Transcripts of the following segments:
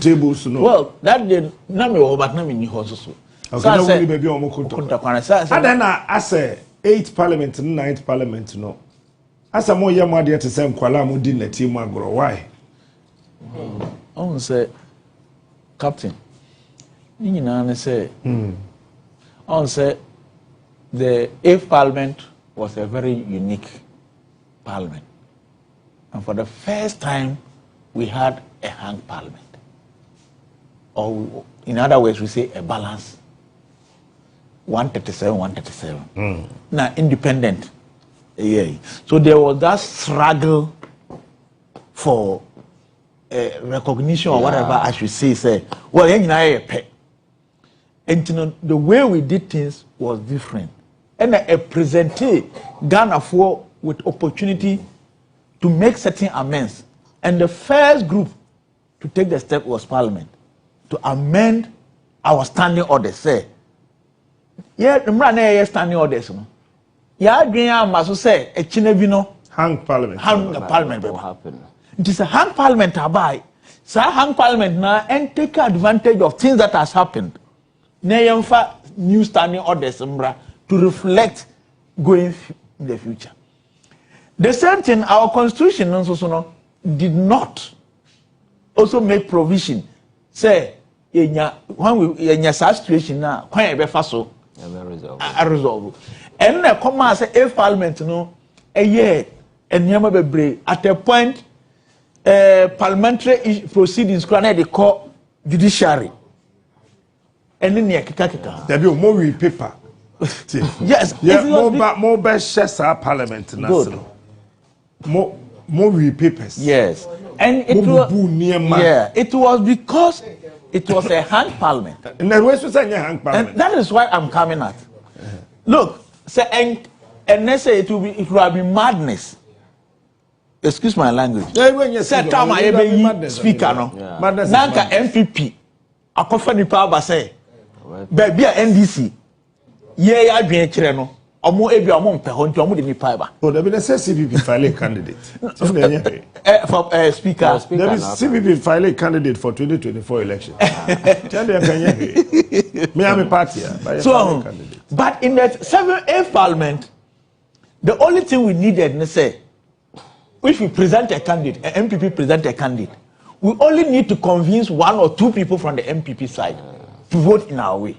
tables no. Well, that day na me wo but na me ni ho so. Okay, now we baby omo kunta. And then I say 8th parliament and 9th parliament no. Asa mo ye mo de te say nkwala mo di na team agro. Why? On say captain. Ni nyina na say on say the 8th parliament was a very unique parliament. And for the first time we had a hung parliament. Or in other words we say a balance 137. Now independent. Yeah. So there was that struggle for recognition or whatever I should say, well, and you know, the way we did things was different. And I presented Ghana for with opportunity to make certain amends. And the first group to take the step was Parliament to amend our standing orders. Say, yeah, the standing orders. Yeah, Green must say a Chinevino hang Parliament. Hang Parliament will happen. It is a hang Parliament by. So hang Parliament now and take advantage of things that has happened. Nayamfa new standing orders to reflect going in the future. The same thing, our constitution also did not also make provision. Say, when we in a situation now, when we so resolve. And the command say, if Parliament a year and never at a point, parliamentary proceedings they call judiciary. And then there be more we paper. Yes, yeah, more best Parliament national. More we papers. Yes, and it was because it was a hang Parliament. And then where's the hang Parliament? And that is why I'm coming at. Look, say and they say it will be madness. Excuse my language. Say time I speaker no. Nanka MPP. Akofa nipa ba say. Baby NDC. Ye ya dwen kire no. Omo ebi omo mpe ho nti omo de nipa ba. Oh, there be the CPP file a candidate. For speaker. There is CPP file a candidate for 2024 election. Tell them can me am a party. So, but in that 7th Parliament, the only thing we needed to say, if we present a candidate, an MPP present a candidate, we only need to convince 1 or 2 people from the MPP side to vote in our way.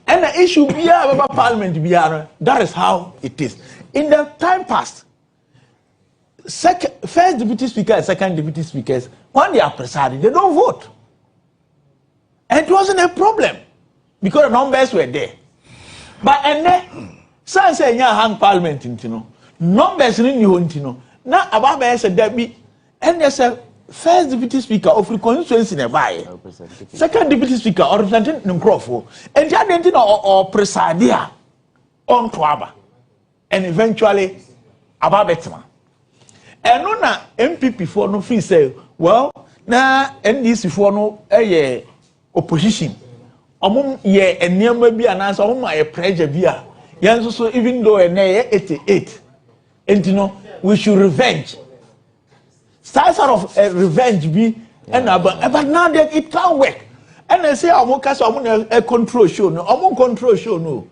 And the issue about Parliament, that is how it is. In the time past, first deputy speaker and second deputy speakers, when they are presiding, they don't vote. And it wasn't a problem because the numbers were there. But and then, some say hang Parliament, numbers in you, now about said that be, and there's a first deputy speaker of the constituency in a buy, second deputy speaker or representing Nkrofu, and the other or presidia on Twaba, and eventually Ababetma. And no na MPP for no fee say, well, na NDC for no opposition. Among ye and near maybe an answer on my pressure beer. Yes, so even though a 88, and we should revenge. Sort of a revenge be and but now it can't work. And I say I'm a control show no, I'm control show no.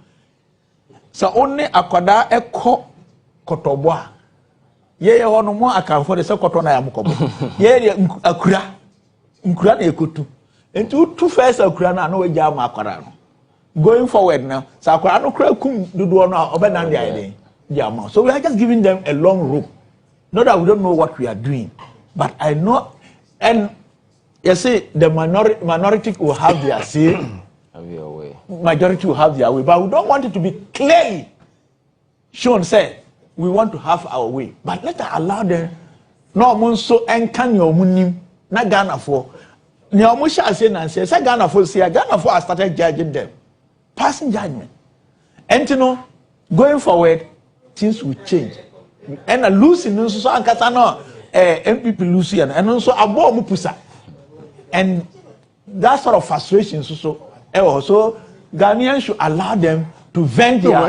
So only akwada eko kotobwa. Ye ono mo akanfo de se koto na yamukobo. Ye akura. Nkura na ekotu. Enti two first akura na we gya ma akwara no. Going forward now, so akwara no kura kum dudu no obenan dey iden. Yeah, so we are just giving them a long rope. Not that we don't know what we are doing, but I know, and you see, the minority will have their say, majority will have their way, but we don't want it to be clearly shown. Say we want to have our way, but let us allow them. No one so encan your munim, not Ghana for. Nyamusha say Nancy, say Ghana for. See, Ghana for. I started judging them, passing judgment, and going forward. Things will change. And a losing so ankasa MPP losing and also abo mupusa. And that sort of frustration so Ghanaians should allow them to vent their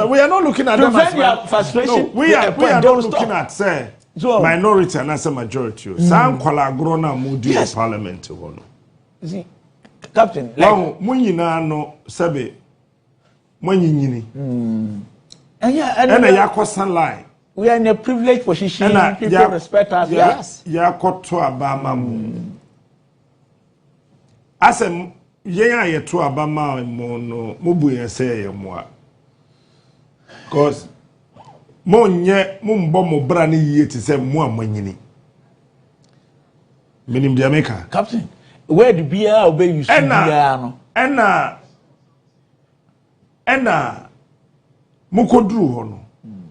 we are not looking at them as frustration. No, we are not looking at say So minority and as a majority. Some kwala agro na mudi parliament hono. See, Captain, like munyina no sabe munyinyini. And yakwa line. We are in a privileged position. People respect us. Yes. Yakoto abama mu. Asem yenya yeto abama mu no mubu yense yemwa. Cause monye mumbo mo bra ne yie ti se mo amanyini. Minim de America. Captain, where the beer obey you see beer no. Ena mukoduru ho no.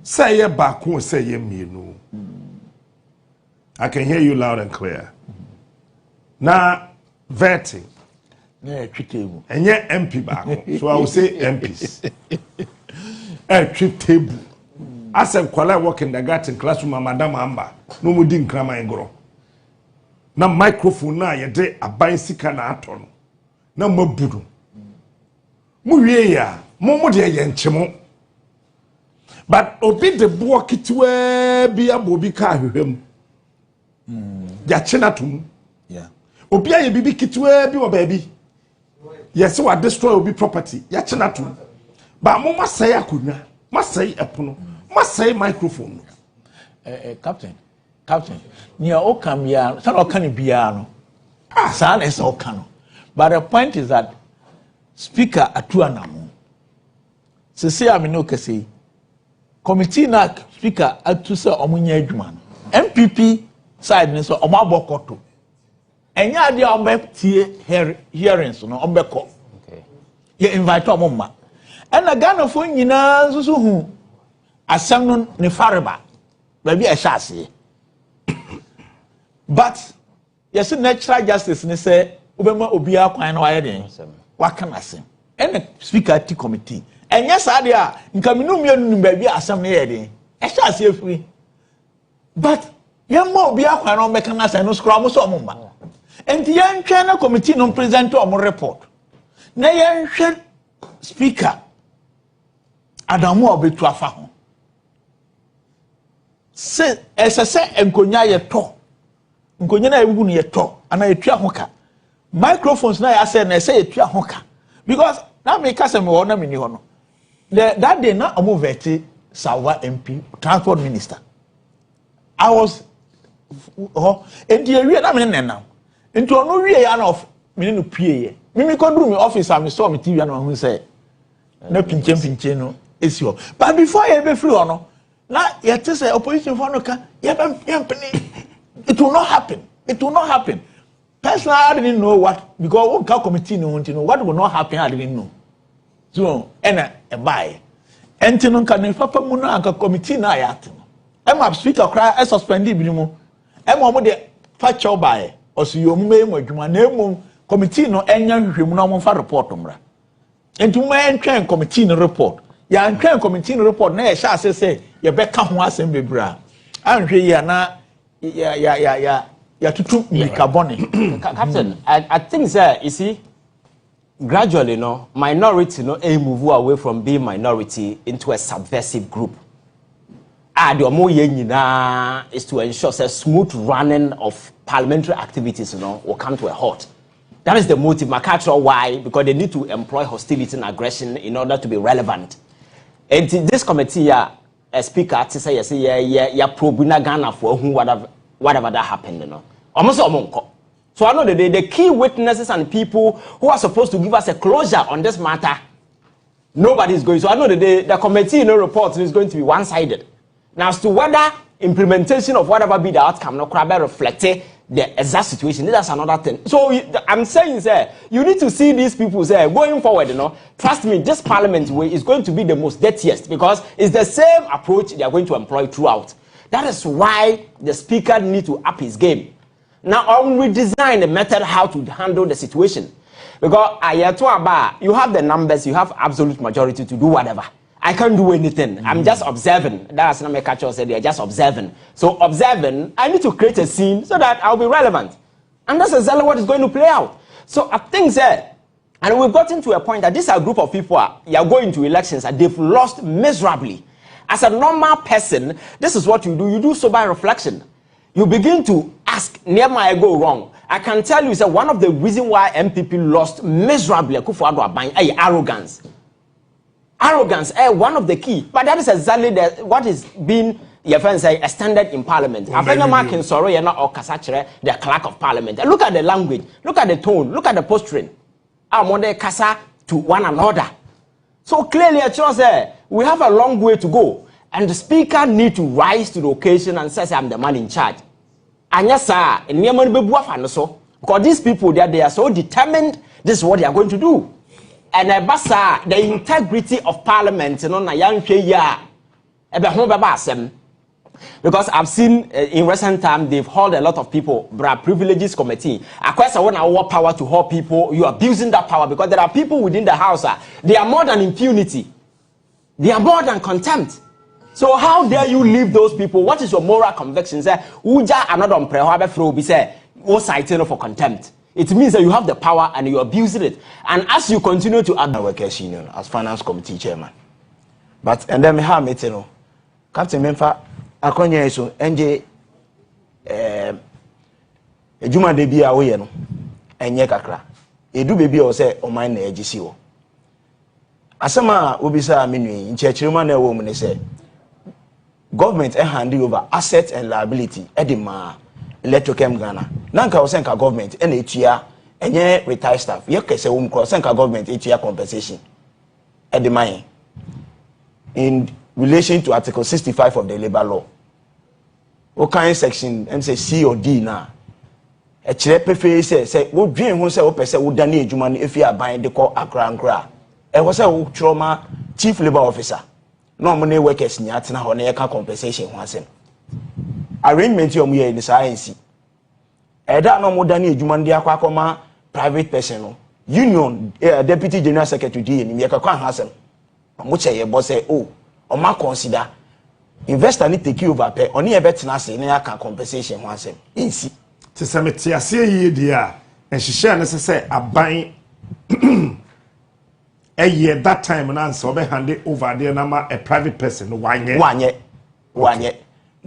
Say ye baako say ye mienu. I can hear you loud and clear. Now vetting. Yeah, table. And yet MP baako. So I will say MPs. Treat table. As I work in the garden classroom, Madam Amba, no more din krama engro. Na microphone na ye de aban sika na aton. Na mabudu. Mu wie ya, mo de ye nchemo. But obi de bo kitwe bi abobi ka hwehwem. Ya chena tum. Yeah. Obi aye bibi kitwe bi wo baabi. Yes, we destroy obi property. Ya chena tum. Ba mo masai akonya, masai epono, masai microphone. Captain, near Okam ya, son of Canny Biano. Son is Okano. But the point is that Speaker Atuanamu. Sisi Aminoka say, Committee na Speaker Atusa Omunya Juman. MPP side so Omabokoto. And ya dia ombe hearings no ombeko. Okay. You invite Omoma. And the Ghana for nyina nso hu asam no ne fareba ba bi a hyase but yes natural justice ne say obema obi akwan na waye den waka na asem and speaker ti committee enya saade a nka menu mienu ba bi asam ne ye den e hyase afiri but yemma obi akwan na omeka na asem no skra mo so omba enti yentwe na committee no present o mo report na yentwe speaker Adamu obetu afa ho se esese enkonya ye to nkonya na ewu ne ye to ana etua ho ka microphones na ya say na say etua ho ka because na me ka se me ho na me ni ho no that day na omo veti Sawa MP transport minister I was enti ewie na me ne now enti ono wie ya na of me no pie ye me ko duru me office am so me TV na hu say na pinche no esio but before you be free or no na yet say opposition for no can it will not happen personally I didn't know what because one car committee no want to know what will not happen I didn't know so ena e buy enti no kan papa mu na anka committee na ya ate e ma speaker cry e suspend bi mu e ma mo de fa chow buy o so yo mu me adwuma na emu committee no enya hwehwemu na mo fa report mra enti mo entwen committee no report ya ntwen committee no report na ya sha say ye beka ho asem bebra anhwe ya na ya tutu carbon. Captain, I think you see gradually minority move away from being minority into a subversive group. The more nyina is to ensure smooth running of parliamentary activities will come to a halt. That is the motive. Why? Because they need to employ hostility and aggression in order to be relevant. And this committee, a speaker to say, yeah, probina Ghana for whatever that happened, Almost a month. So I know that the key witnesses and people who are supposed to give us a closure on this matter, nobody is going. So I know that the committee report is going to be one-sided. Now, as to whether implementation of whatever be the outcome, reflect the exact situation, that's another thing. So I'm saying, you need to see these people going forward. Trust me, this parliament way is going to be the most dirtiest because it's the same approach they are going to employ throughout. That is why the speaker needs to up his game. Now, we redesign the method how to handle the situation because you have the numbers, you have absolute majority to do whatever. I can't do anything. I'm just observing. That's not my catcher said. They're just observing. So observing, I need to create a scene so that I'll be relevant. And that's exactly what is going to play out. So I think and we've gotten to a point that this is a group of people are going to elections and they've lost miserably. As a normal person, this is what you do. You do sober reflection. You begin to ask, near I go wrong. I can tell you, one of the reasons why MPP lost miserably, arrogance. Arrogance, one of the key. But that is exactly what is being, your friends say, extended in Parliament. I think Markin sorry, or Kasachere, the clerk of Parliament. And look at the language, look at the tone, look at the posturing. Amonde Kasa to one another. So clearly, we have a long way to go. And the speaker need to rise to the occasion and say, I'm the man in charge. And yes, sir, because these people, they are so determined, this is what they are going to do. And the integrity of Parliament, because I've seen in recent time, they've held a lot of people, privileges committee. I want our power to hold people. You are abusing that power because there are people within the house, they are more than impunity. They are more than contempt. So how dare you leave those people? What is your moral conviction? Say, Uja another umprehwa be say, o citing for contempt. It means that you have the power and you abuse it. And as you continue to add workers union as finance committee chairman. But and then me have it, Captain Memfa akonya so NJ ejuma de bia wo ye no enye kakra. Edu bebi o say o man na agisi wo. Asema obisa menui nchechirima na ewo mu ne say government handing over assets and liability edima Electrochem Ghana. Nanka osenka government ena etua enye retired staff. Ye kese wo mkro osenka government etua compensation edima in relation to Article 65 of the Labor Law. Okay, section C or D na. E kire pefe say wo dwen ho say wo pese wo dane adwuma no efi aban de ko akra. E wo say wo trauma chief labor officer. No mo ne workers nya atena ho na ye ka compensation ho asem. Arrangement yo mo ye ni science. E da no mo dane adwuma ndi akwa private person no. Union deputy general secretary di ni ye ka kwa ho asem. Mo che ye boss say oh o ma consider investor need take over pay oni e betina say na aka compensation ho asem insi te se meti ase yie dia enhihye na se aban eye that time na answer obe hand over there na ma a private person wanye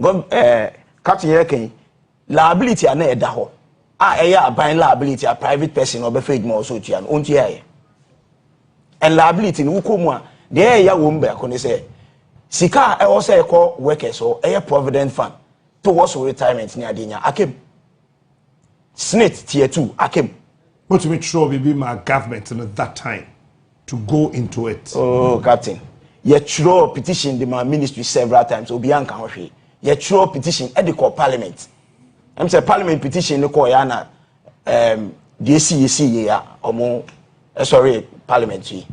go captain yeken liability na eda ho eye aban liability a private person obe fed mo so tua no onti eye and liability no komu a de ya wo mba ko ne say sika e wo say call workers so a provident fund towards retirement ni adenya akem snit tier 2 akem but to make sure we be my government at that time to go into it. Oh captain, ye throw petition the my ministry several times obi anka ho hwe ye throw petition e de call parliament am say parliament petition ne call ya na DCEC ya omo sorry parliamentary.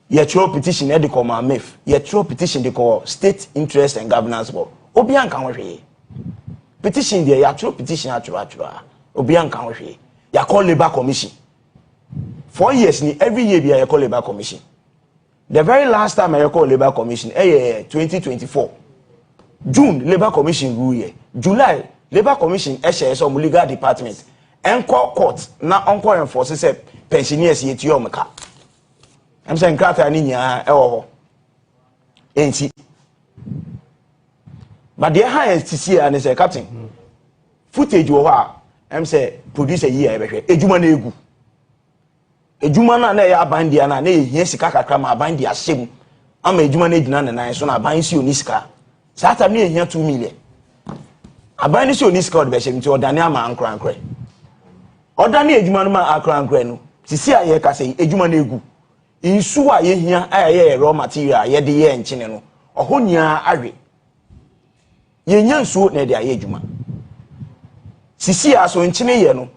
Ye throw petition e de call my MEF. Ye throw petition de call state interest and governance board. Obi anka ho hwe. Petition there ya throw petition atwa. Obi anka ho hwe. Ya call labor commission. 4 years ni every year be I call labor commission. The very last time I call labor commission 2024. June labor commission rule here. July labor commission share some legal department. Enco court na onko enforce say pensioners ye tuo meka. I'm saying krata ni nya e wo ho. Enti. But the highest TC and say captain. Footage wo ha I'm say producer year e behwe. Ejuma na egu. Ejuma na ya abandia na ehia sika kakra ma abandia hyem. Ama ejuma na edina na so na aban si oni sika. Sata na ehia 2 million. Aban si oni sika o de be hyem ti odane ama ankrankre. Odane ejuma no ma ankrankre no. Sisi aye ka say ejuma na egu. Insu a ye hia aye raw material ye de ye nchene no. Ohonia awe. Ye nya nsu na de aye ejuma. Sisi aso nchene ye no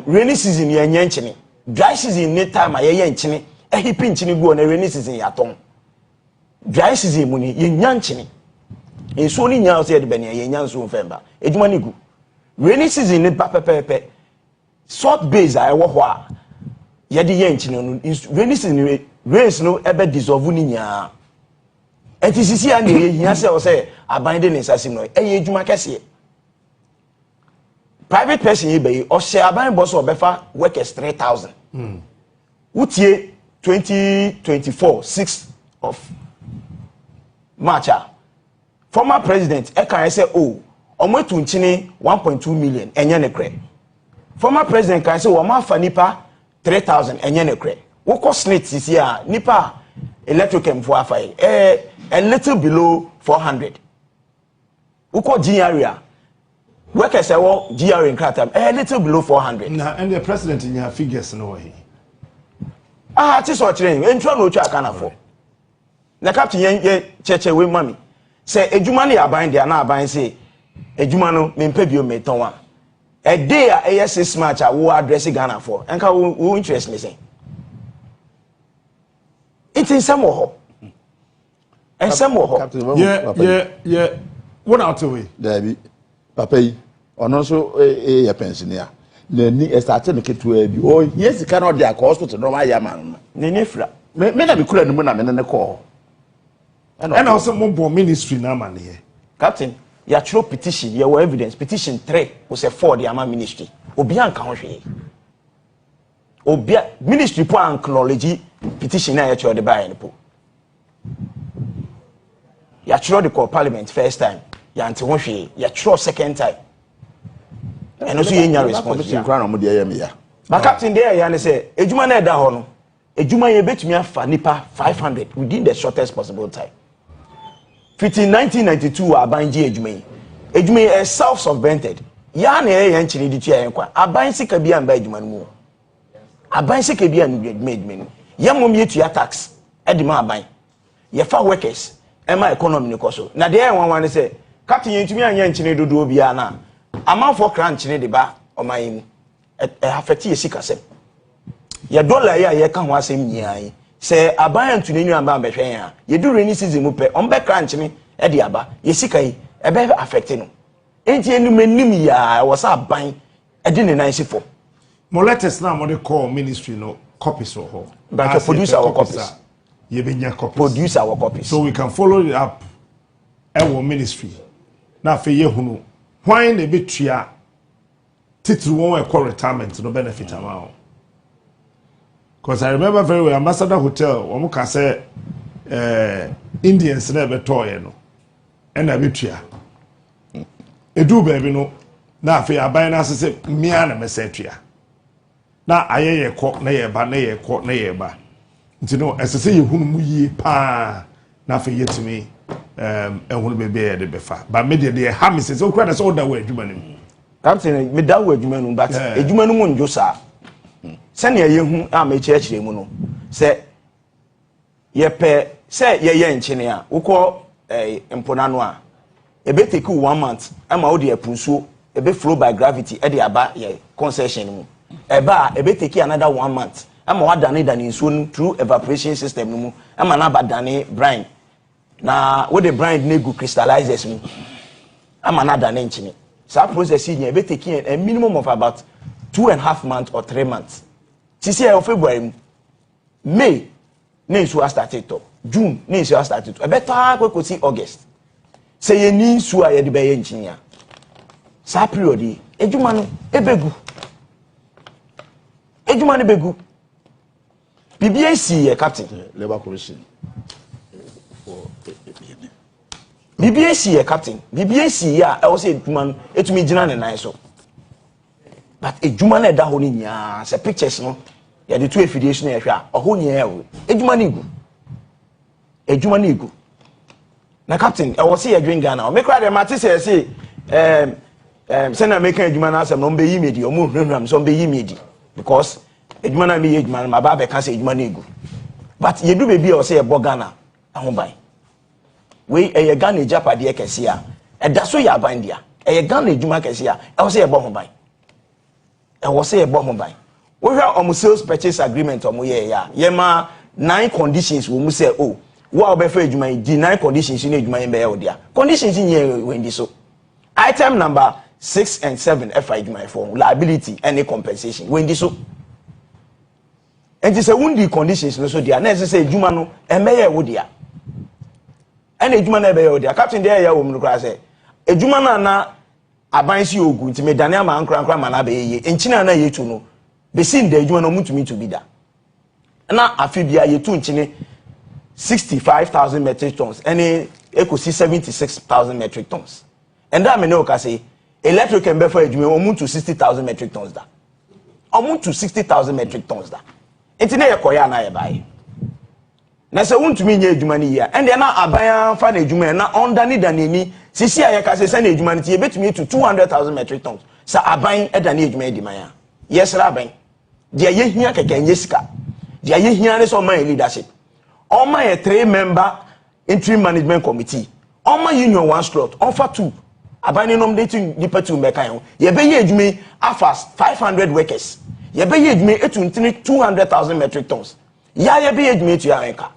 rainy season ye nya nchene. Dry season ne time ye nchene. Hipi nchene gu na rainy season ya ton. Dry season mu ni ye nya nchene. Nsu ni nya o se de be ne ye nya nsu mfemba. Ejuma ni gu. Rainy season ne pa pepepe. Salt base a wo ho a ye de ye nchene no rainy season rains no ebe dissolve ni nya. Enti sisi a ne ye hia se o se aban de ne sasim no ejuma kese. Private person ye be or share aban boss or befa workers 3,000. Utie 2024 6th of matcha former president can say oh omo to nchini 1.2 million enye ne kre former president can say wo ma fa nipa 3,000 enye ne kre wo ko snit sisi a nipa Electrochem for afai a little below 400 wo ko G area workers say wo G area in Kratam a little below 400 na and the president in your figures no he ti so kire entwa no twa kana for na captain ye cheche we mami say ejuma na aban dia na aban say ejuma no mempa bio meton a day a AS match a wo address Ghana for enka wo interest me say it's in some ho and some ho yeah what out away Dabi papa yi ono so ya pensioner na ni start no ketua bi o yes ka no dia ko hospital no ma ya man ne nefra me na me kura no mu na me ne ko and also mo ministry na man here captain ya throw petition ya wo evidence petition 3 was a 4 the ama ministry obi anka ho hwe obi ministry po acknowledge petition na ya throw the buy po ya throw the call parliament first time ya anti ho hwe ya throw second time and also yenya response ya kura no mu de ya me ya but captain there ya ne say ejuma na da ho no ejuma ye betumi afa nipa 500 within the shortest possible time 1992 abanji ejuma yi self-subvented ya na ye nchini di tua yenkwa aban sika bia mba ejuma no mu aban sika bia no ejuma ye mom ye tua tax edima aban ye fa workers ema economy ni koso na de wan ne say captain yentumi anya nchini dodo bia na amanfo kra nchini de ba oman yi mu hafeti ye sika sem ye dollar ya ye ka ho asem nyian se aban antuni nu amba behwen ya ye du rainy season mu pe on be crunch ni e de aba ye sika yi e be affect no enti enum enim ya wo sa aban e de ne nansi fo mo letters na mo de call ministry no copies or ho but produce our copies ye be nya copies produce our copies so we can follow it up our ministry na fe ye hunu why na be tua titru won e call retirement no benefit amount. Because I remember very well, Ambassador Hotel, we can say Indians never toy no, and a bit here. A do baby no, now for your buying us say me and a message. Now I hear court near ba near court near ba. You know, as I say, you whom ye pa now for yet to me, and will be bear the befa. But media dear Hammy says, oh, quite as all that way, Juman. Captain, me that way, Juman, but a Juman won't just send ye hu am church mu no se ye pe se ye enchine a wo empona no a e be take 1 month ama wo de apunsuo e be flow by gravity e de aba ye concession mu e ba e be take another 1 month ama wa dane nsuo no through evaporation system no mu ama na ba dane brine na wo de brine na go crystallizes mu ama na dane enchine so process e be take a minimum of about 2.5 months or 3 months. This year of February, May, Ninsu has started to June, Ninsu has started to. A better we could see August. Say ye Ninsu a yedi be engineer. Sa period, ejumanu ebegu. Ejumanu ebegu. BBAC captain. Labor Commission. BBAC captain. BBAC ya I was say ejumanu etumi gina ne nan so. But ejuma na da ho ni nya se pictures no ya the two affiliation ya hwa oho nya ya ejuma na igu na captain I was say drink Ghana o me cry dem ati say say na make ejuma na asem no mbe yi medi o mu hwehwam so mbe yi medi because ejuma na me ejuma na ba be kan say ejuma na igu but yedu be bi o say e bo Ghana ahon ban we e Ghana japade e kese a e da so ya ban dia e Ghana ejuma kese a e o say e bo ho ban and was say a bomb by. We have sales purchase agreement or yema 9 conditions we say, oh, what about you may 9 conditions you need my bear. Conditions in here when this so. Item number 6 and 7 FI my form liability any compensation when this so. And this a wounded conditions no so dear necessary Jumano and mayor would ya. And a Jumana bear dear captain there ya woman cry say a Jumana na abansi ogu nti me dane ama ankran ma na be ye enchina na yetu no be sin da adwuma no mutumi to bi da na afibia yetu nchine 65,000 metric tons any ekosi 76,000 metric tons. And that me no ka say Electrochem be for adwuma omu to 60,000 metric tons da. Omu to 60,000 metric tons da. Enti na ye koya na ye bae. Na se wuntumi nya adwuma ni ya. And na aban fa na adwuma na onda ni da nani sisi aye ka se na adwuma ni tie betumi to 200,000 metric tons. Sa aban eda na adwuma di man ya. Yes ra aban. Dia ye hia keke nye sika. Dia ye hia ne so man leadership. Oma ye 3-member interim management committee. Oma union 1 slot. Offer 2. Abani nominating nipa 2 meka yon. Ye be ye adwuma afas 500 workers. Ye be ye adwuma etu 200,000 metric tons. Ya ye be ye adwuma etu ya enka.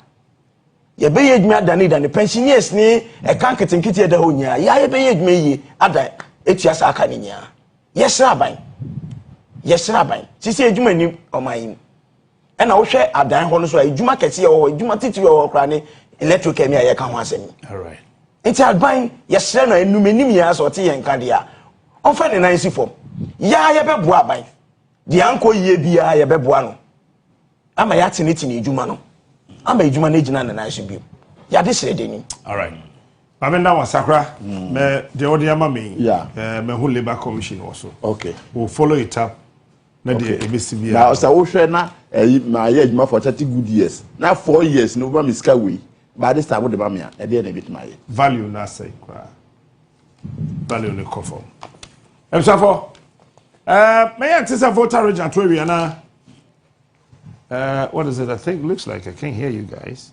Ye be ye adwuma dani pensioners ni e kan ketenkete da ho nya. Ya ye be ye adwuma yi ada etu ya sa aka ni nya. Yesra ban. Yesra ban. Sisi adwuma ni oman. E na wo hwe adan ho no so adwuma kese ye wo adwuma titi ye wo kra ni Electrochem ya ka ho asem. All right. It's aban yesre no enumenim ya so te yenka dia. Onfa ne nan si fom. Ya ye bebo aban. Di anko yie bia ye bebo no. Ama ya tini edwuma no. Ama edwuma na gina na nan so bio. Ya de sere deni. All right. Mamenda wa sakra me de odi ama me. Yeah. Me hu labor commission also. Okay. We'll follow it up. Na de ebesibia. Now so wo hwe na ma ye adwuma for 30 good years. Na 4 years no ba miska we. By this time, what the mammy, a dear bit my value na say, value ne conform. And so for may I tell voter region to Rihanna? What is it? I think looks like I can't hear you guys.